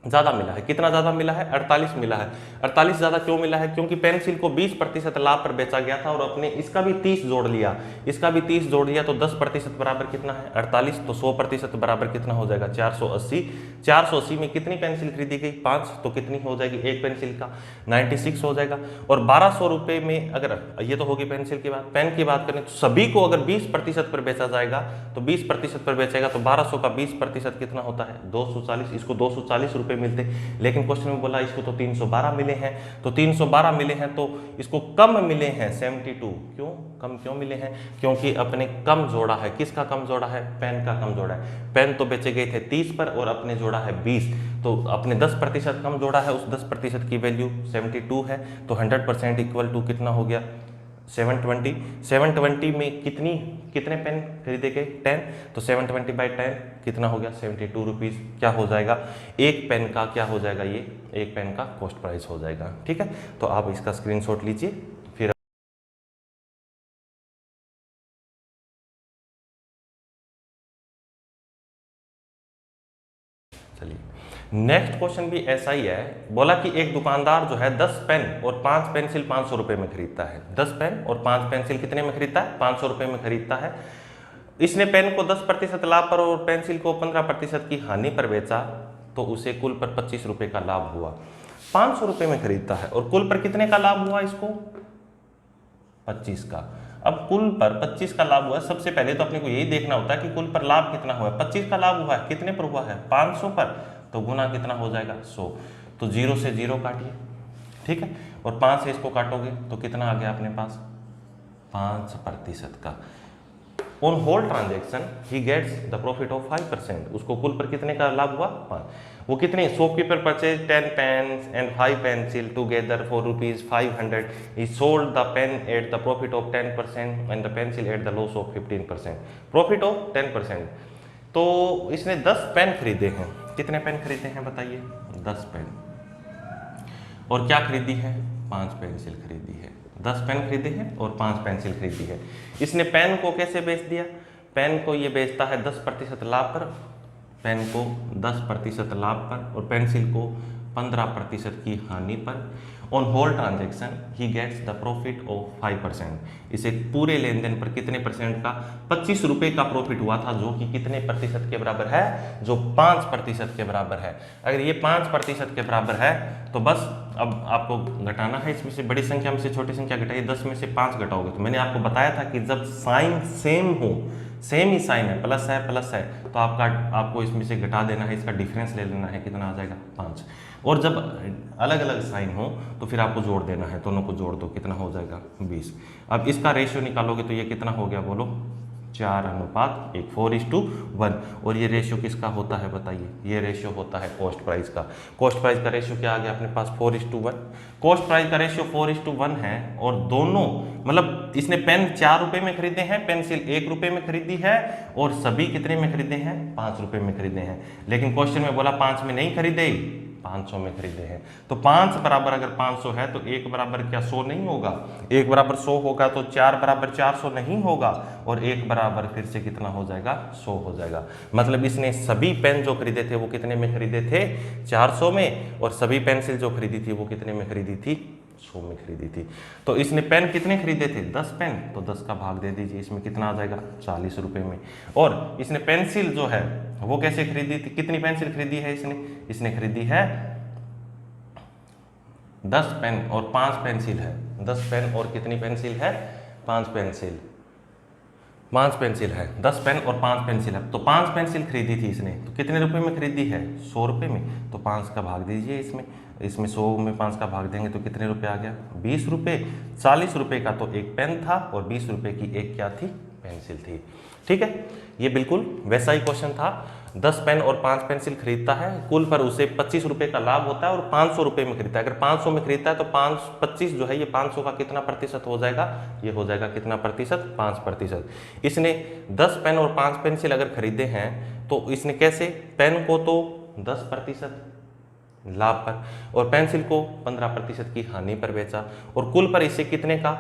ज़्यादा मिला है। कितना ज़्यादा मिला है, 48 मिला है। 48 ज़्यादा क्यों मिला है, क्योंकि पेंसिल को 20% लाभ पर बेचा गया था और अपने इसका भी 30 जोड़ लिया, इसका भी 30 जोड़ लिया, तो 10% बराबर कितना है, 48। तो 100% बराबर कितना हो जाएगा, 480। 480 में कितनी पेंसिल खरीदी गई, 5, तो कितनी हो जाएगी एक पेंसिल का, 96 हो जाएगा। और 1200 रुपये में, अगर ये तो होगी पेंसिल की बात, पेन की बात करें तो सभी को अगर 20% पर बेचा जाएगा तो 20% पर बेचेगा तो 1200 का 20% कितना होता है, 240। इसको 240 रुपये मिलते, लेकिन क्वेश्चन में बोला इसको तो 312 मिले हैं, तो 312 मिले हैं तो इसको कम मिले हैं 72। क्यों कम क्यों मिले हैं, क्योंकि अपने कम जोड़ा है। किसका कम जोड़ा है, पेन का कम जोड़ा है। पेन तो बेचे गए थे 30 पर और अपने जोड़ा है 20, तो अपने 10% कम जोड़ा है, उस 10% की वैल्यू 72 है। तो 100% इक्वल टू कितना हो गया, 720। 720 में कितने पेन खरीदे गए, 10, तो 720/10 कितना हो गया, 72 रुपीज़। क्या हो जाएगा, एक पेन का क्या हो जाएगा, ये एक पेन का कॉस्ट प्राइस हो जाएगा। ठीक है, तो आप इसका स्क्रीनशॉट लीजिए। फिर चलिए, नेक्स्ट क्वेश्चन भी ऐसा ही है। बोला कि एक दुकानदार जो है 10 पेन और 5 पेंसिल 500 रुपये में खरीदता है। 10 पेन और 5 पेंसिल कितने में खरीदता है, 500 रुपये में खरीदता है। इसने पेन को 10% लाभ पर और पेंसिल को 15% की हानि पर बेचा, तो उसे कुल पर 25 रुपये का लाभ हुआ। 500 रुपये में खरीदता है और कुल पर कितने का लाभ हुआ इसको, 25 का। अब कुल पर 25 का लाभ हुआ, सबसे पहले तो अपने को यही देखना होता है कि कुल पर लाभ कितना हुआ है। 25 का लाभ हुआ है, कितने पर हुआ है, 500 पर, तो गुना कितना हो जाएगा, 100। तो 0 से 0 काटिए, ठीक है, और 5 से इसको काटोगे तो कितना आ गया अपने पास, 5% का। On whole transaction he gets the profit of 5%। उसको कुल पर कितने का लाभ हुआ, 5। वो कितने, shopkeeper purchase 10 pens and 5 pencil together for ₹500। He sold the pen at the profit of 10% and the pencil at the loss of 15%। Profit of 10%। तो इसने 10 पेन खरीदे हैं। कितने पेन खरीदे हैं बताइए, 10 पेन। और क्या खरीदी है, 5 पेंसिल खरीदी है। 10 पेन खरीदे हैं और 5 पेंसिल खरीदी है। इसने पेन को कैसे बेच दिया, पेन को ये बेचता है 10% लाभ पर, पेन को 10% लाभ पर और पेंसिल को 15% की हानि पर। On whole transaction he gets the profit of 5%। इसे पूरे लेन देन पर कितने परसेंट का, 25 रुपये का प्रॉफिट हुआ था, जो कि कितने प्रतिशत के बराबर है, जो 5% के बराबर है। अगर ये 5% के बराबर है तो बस अब आपको घटाना है, इसमें से बड़ी संख्या में से छोटी संख्या घटाइए। 10 में से 5 घटाओगे तो मैंने आपको बताया था कि जब साइन सेम हो, सेम ही साइन है, प्लस है तो आपको इसमें से घटा देना है, इसका डिफरेंस ले लेना है, कितना आ जाएगा, 5। और जब अलग अलग साइन हो तो फिर आपको जोड़ देना है, दोनों को जोड़ दो, कितना हो जाएगा, 20। अब इसका रेशियो निकालोगे तो ये कितना हो गया बोलो, 4:1, 4:1। और ये रेशियो किसका होता है बताइए, ये रेशियो होता है कॉस्ट प्राइस का। कॉस्ट प्राइस का रेशियो क्या आ गया अपने पास, 4:1। कॉस्ट प्राइस का रेशियो 4:1 है। और दोनों मतलब इसने पेन 4 रुपये में खरीदे हैं, पेंसिल 1 रुपये में खरीदी है, और सभी कितने में खरीदे हैं, 5 रुपये में खरीदे हैं। लेकिन क्वेश्चन में बोला 5 में नहीं खरीदे, 500 में खरीदे हैं। तो 5 बराबर अगर 500 है तो 1 बराबर क्या 100 नहीं होगा? 1 बराबर 100 होगा तो 4 बराबर 400 नहीं होगा, और 1 बराबर फिर से कितना हो जाएगा? 100 हो जाएगा। मतलब इसने सभी पेन जो खरीदे थे वो कितने में खरीदे थे? 400 में, और सभी पेंसिल जो खरीदी थी वो कितने में खरीदी थी? 100 में खरीदी थी। तो इसने पेन कितने खरीदे थे? 10 पेन, तो 10 का भाग दे दीजिए, इसमें कितना आ जाएगा? 40 रुपए में। और इसने पेंसिल जो है वो कैसे खरीदी थी? कितनी पेंसिल खरीदी है इसने खरीदी है 10 पेन और 5 पेंसिल है। 10 पेन और कितनी पेंसिल है? 5 पेंसिल। 5 पेंसिल है, 10 पेन और 5 पेंसिल है। तो 5 पेंसिल खरीदी थी इसने, तो कितने रुपए में खरीदी है? 100 रुपए में। तो 5 का भाग दीजिए इसमें 100 में 5 का भाग देंगे तो कितने रुपए आ गया? 20 रुपए। 40 रुपए का तो एक पेन था और 20 रुपए की एक क्या थी? पेंसिल थी। ठीक है, ये बिल्कुल वैसा ही क्वेश्चन था। 10 पेन और 5 पेंसिल खरीदता है, कुल पर उसे 25 रुपए का लाभ होता है और 500 रुपए में खरीदता है। अगर 500 में खरीदता है तो 25 जो है ये 500 का कितना प्रतिशत हो जाएगा? ये हो जाएगा कितना प्रतिशत? 5%। इसने 10 पेन और 5 पेंसिल अगर खरीदे हैं तो इसने कैसे? पेन को तो 10% लाभ पर और पेंसिल को 15% की हानि पर बेचा, और कुल पर इसे कितने का?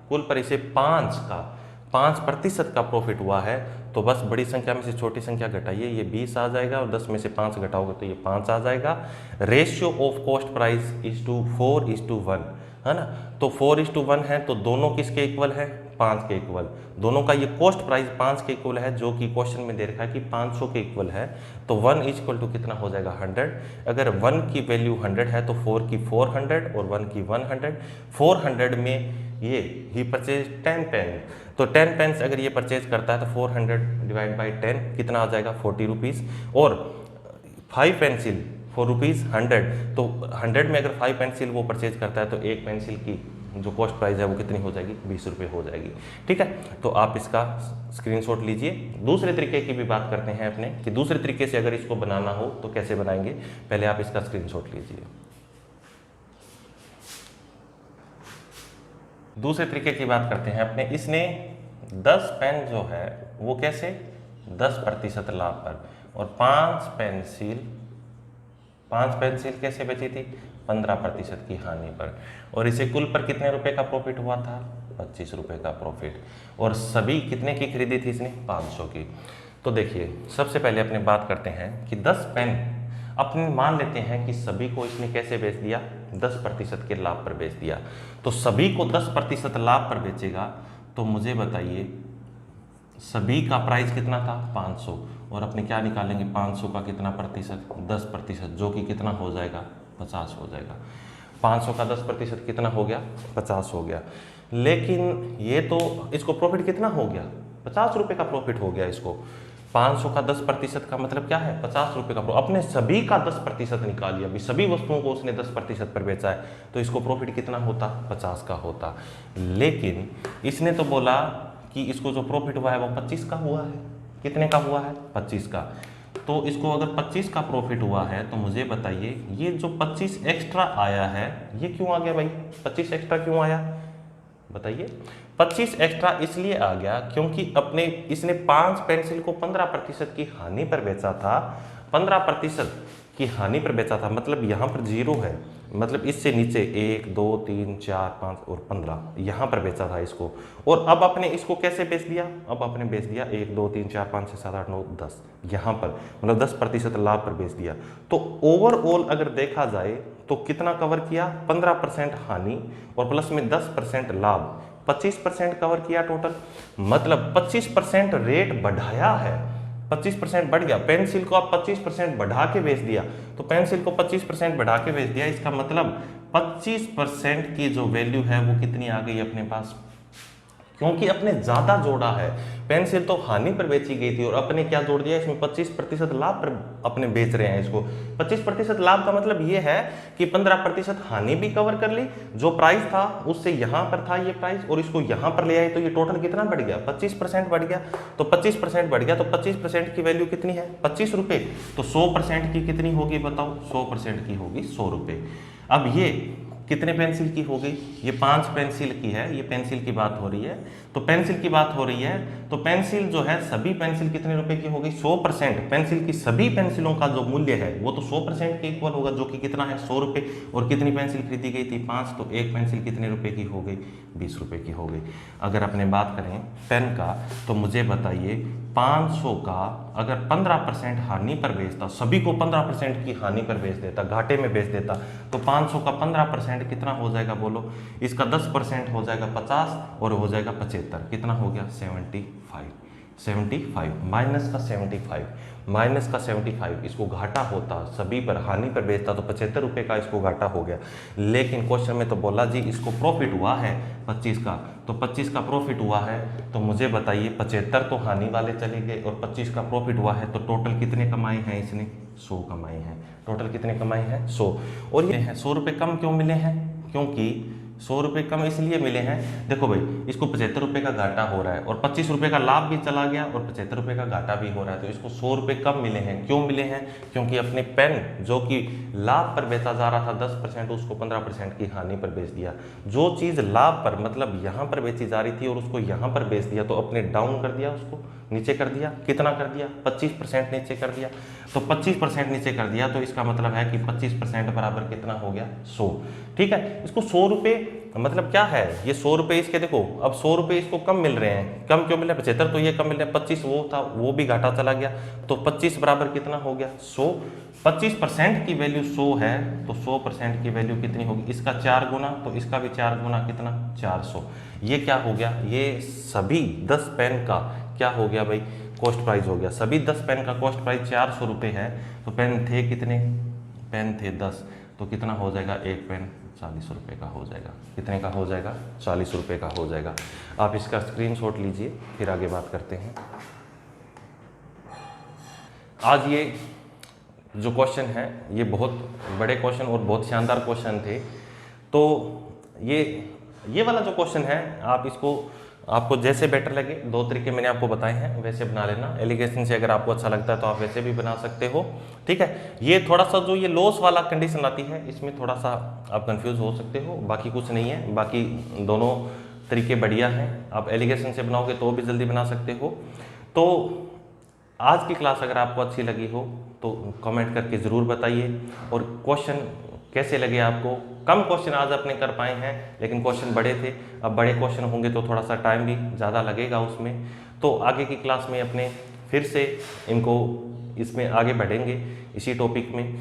कुल पर इसे 5% का प्रॉफिट हुआ है। तो बस बड़ी संख्या में से छोटी संख्या घटाइए, ये 20 आ जाएगा, और 10 में से 5 घटाओगे तो ये 5 आ जाएगा। Ratio of cost price is to 4:1, है ना? तो 4:1 है, तो दोनों किसके इक्वल है? 5 के इक्वल। दोनों का ये कॉस्ट प्राइस 5 के इक्वल है, जो कि क्वेश्चन में दे रखा है कि 500 के इक्वल है। तो 1 इक्वल टू कितना हो जाएगा? 100। अगर 1 की वैल्यू 100 है तो 4 की 400 और 1 की 100। 400 में ये ही परचेज 10 पेन, तो 10 पेन्स अगर ये परचेज करता है तो 400 डिवाइड बाई 10 कितना आ जाएगा? 40 रुपीज़। और 5 पेंसिल 4 रुपीज़ 100, तो 100 में अगर 5 पेंसिल वो परचेज करता है तो एक पेंसिल की जो कॉस्ट प्राइस है वो कितनी हो जाएगी? 20 रुपये हो जाएगी। ठीक है, तो आप इसका स्क्रीनशॉट लीजिए। दूसरे तरीके की भी बात करते हैं अपने कि दूसरे तरीके से अगर इसको बनाना हो तो कैसे बनाएंगे। पहले आप इसका स्क्रीनशॉट लीजिए। दूसरे तरीके की बात करते हैं अपने। इसने 10 पेन जो है वो कैसे? 10% लाभ पर, और 5 पेंसिल कैसे बेची थी? 15% की हानि पर, और इसे कुल पर कितने रुपए का प्रॉफिट हुआ था? 25 रुपए का प्रॉफिट। और सभी कितने की खरीदी थी इसने? 500 की। तो देखिए, सबसे पहले अपने बात करते हैं कि 10 पेन अपने मान लेते हैं कि सभी को इसने कैसे बेच दिया? 10% के लाभ पर बेच दिया। तो सभी को 10% लाभ पर बेचेगा, तो मुझे बताइए सभी का प्राइस कितना था? 500, और अपने क्या निकालेंगे? 500 का कितना प्रतिशत? 10%, जो कि कितना हो जाएगा? 50 हो जाएगा। 500 का 10% कितना हो गया? 50 हो गया। लेकिन ये तो इसको प्रॉफिट कितना हो गया? 50 रुपये का प्रॉफिट हो गया इसको। 500 का 10% का मतलब क्या है? 50 रुपये का। अपने सभी का 10% निकालिए, अभी सभी वस्तुओं को उसने 10% पर बेचा है, तो इसको प्रॉफिट कितना होता? 50 का होता। लेकिन इसने तो बोला कि इसको जो प्रॉफिट हुआ है वो 25 का हुआ है। कितने का हुआ है? 25 का। तो इसको अगर 25 का प्रॉफिट हुआ है तो मुझे बताइए ये जो 25 एक्स्ट्रा आया है ये क्यों आ गया भाई? 25 एक्स्ट्रा क्यों आया बताइए? 25 एक्स्ट्रा इसलिए आ गया क्योंकि अपने इसने 5 पेंसिल को 15% की हानि पर बेचा था। 15% की हानि पर बेचा था, मतलब यहाँ पर 0 है, मतलब इससे नीचे 1 2 3 4 5 और 15 यहाँ पर बेचा था इसको। और अब आपने इसको कैसे बेच दिया? अब आपने बेच दिया 1 2 3 4 5 6 7 8 9 10 यहाँ पर, मतलब 10% लाभ पर बेच दिया। तो ओवरऑल अगर देखा जाए तो कितना कवर किया? 15% हानि और प्लस में 10% लाभ, 25% कवर किया टोटल। मतलब 25% रेट बढ़ाया है, 25% बढ़ गया। पेंसिल को आप 25% बढ़ा के बेच दिया, तो पेंसिल को 25% बढ़ा के बेच दिया, इसका मतलब 25% की जो वैल्यू है वो कितनी आ गई अपने पास? क्योंकि अपने ज्यादा जोड़ा है। पेंसिल तो हानि पर बेची गई थी और अपने क्या जोड़ दिया इसमें? 25% लाभ पर अपने बेच रहे हैं इसको। 25% लाभ का मतलब ये है कि 15% हानि भी कवर कर ली, जो प्राइस था उससे यहाँ पर था ये प्राइस, और इसको यहाँ पर ले आए तो ये टोटल कितना बढ़ गया? 25% बढ़ गया। तो 25% बढ़ गया, तो 25% की वैल्यू कितनी है? 25 रुपये। तो 100% की कितनी होगी बताओ? 100% की होगी 100 रुपये। अब ये कितने पेंसिल की हो गई? ये 5 पेंसिल की है, ये पेंसिल की बात हो रही है। तो पेंसिल की बात हो रही है तो पेंसिल जो है, सभी पेंसिल कितने रुपए की हो गई? 100%। पेंसिल की सभी पेंसिलों का जो मूल्य है वो तो 100% के इक्वल होगा, जो कि कितना है? 100 रुपये। और कितनी पेंसिल खरीदी गई थी? 5। तो एक पेंसिल कितने रुपए की हो गई? 20 रुपये की हो गई। अगर अपने बात करें पेन का, तो मुझे बताइए 500 का अगर 15% हानि पर बेचता, सभी को 15% की हानि पर बेच देता, घाटे में बेच देता, तो 500 का 15% कितना हो जाएगा बोलो? इसका 10% हो जाएगा 50 और हो जाएगा 75। कितना हो गया? 75 माइनस का 75 इसको घाटा होता, सभी पर हानि पर बेचता तो 75 रुपये का इसको घाटा हो गया। लेकिन क्वेश्चन में तो बोला जी इसको प्रॉफिट हुआ है 25 का, तो 25 का प्रॉफिट हुआ है, तो मुझे बताइए 75 तो हानि वाले चले गए और 25 का प्रॉफिट हुआ है, तो टोटल कितने कमाए हैं इसने? 100 कमाए हैं। टोटल कितने कमाए हैं? 100। और ये 100 रुपये कम क्यों मिले हैं? क्योंकि 100 रुपये कम इसलिए मिले हैं, देखो भाई इसको 75 रुपये का घाटा हो रहा है और 25 रुपये का लाभ भी चला गया और 75 रुपये का घाटा भी हो रहा है, तो इसको 100 रुपये कम मिले हैं। क्यों मिले हैं? क्योंकि अपने पेन जो कि लाभ पर बेचा जा रहा था 10%, उसको 15% की हानि पर बेच दिया। जो चीज़ लाभ पर मतलब यहाँ पर बेची जा रही थी और उसको यहाँ पर बेच दिया, तो अपने डाउन कर दिया, उसको नीचे कर दिया। कितना कर दिया? 25% नीचे कर दिया। तो 25% नीचे कर दिया, तो इसका मतलब है कि 25% बराबर कितना हो गया? 100। ठीक है, इसको 100 रुपये मतलब क्या है? ये 100 रुपये इसके, देखो अब 100 रुपये इसको कम मिल रहे हैं। कम क्यों मिल रहे हैं? 75 तो ये कम मिल रहे हैं, 25 वो था, वो भी घाटा चला गया, तो 25 बराबर कितना हो गया? 100। 25% की वैल्यू 100 है, तो 100% की वैल्यू कितनी होगी? इसका 4 गुना, तो इसका भी 4 गुना, कितना? 400। ये क्या हो गया? ये सभी 10 पेन का क्या हो गया भाई? कॉस्ट प्राइस हो गया। सभी 10 पेन का कॉस्ट प्राइस 400 रुपये है। तो पेन थे कितने? पेन थे 10, तो कितना हो जाएगा? एक पेन 40 रुपये का हो जाएगा। कितने का हो जाएगा? 40 रुपये का हो जाएगा। आप इसका स्क्रीनशॉट लीजिए, फिर आगे बात करते हैं। आज ये जो क्वेश्चन है ये बहुत बड़े क्वेश्चन और बहुत शानदार क्वेश्चन थे। तो ये वाला जो क्वेश्चन है, आप इसको आपको जैसे बेटर लगे, 2 तरीके मैंने आपको बताए हैं, वैसे बना लेना। एलिगेशन से अगर आपको अच्छा लगता है तो आप वैसे भी बना सकते हो। ठीक है, ये थोड़ा सा जो ये लॉस वाला कंडीशन आती है, इसमें थोड़ा सा आप कंफ्यूज हो सकते हो, बाकी कुछ नहीं है। बाकी दोनों तरीके बढ़िया हैं। आप एलिगेशन से बनाओगे तो भी जल्दी बना सकते हो। तो आज की क्लास अगर आपको अच्छी लगी हो तो कमेंट करके ज़रूर बताइए। और क्वेश्चन कैसे लगे आपको? कम क्वेश्चन आज अपने कर पाए हैं, लेकिन क्वेश्चन बड़े थे। अब बड़े क्वेश्चन होंगे तो थोड़ा सा टाइम भी ज़्यादा लगेगा उसमें। तो आगे की क्लास में अपने फिर से इनको इसमें आगे बढ़ेंगे इसी टॉपिक में।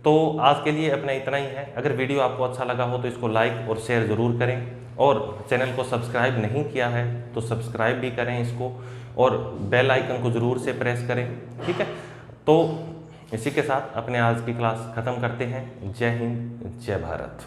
तो आज के लिए अपना इतना ही है। अगर वीडियो आपको अच्छा लगा हो तो इसको लाइक और शेयर ज़रूर करें, और चैनल को सब्सक्राइब नहीं किया है तो सब्सक्राइब भी करें इसको, और बेल आइकन को ज़रूर से प्रेस करें। ठीक है, तो इसी के साथ अपने आज की क्लास ख़त्म करते हैं। जय हिंद, जय भारत।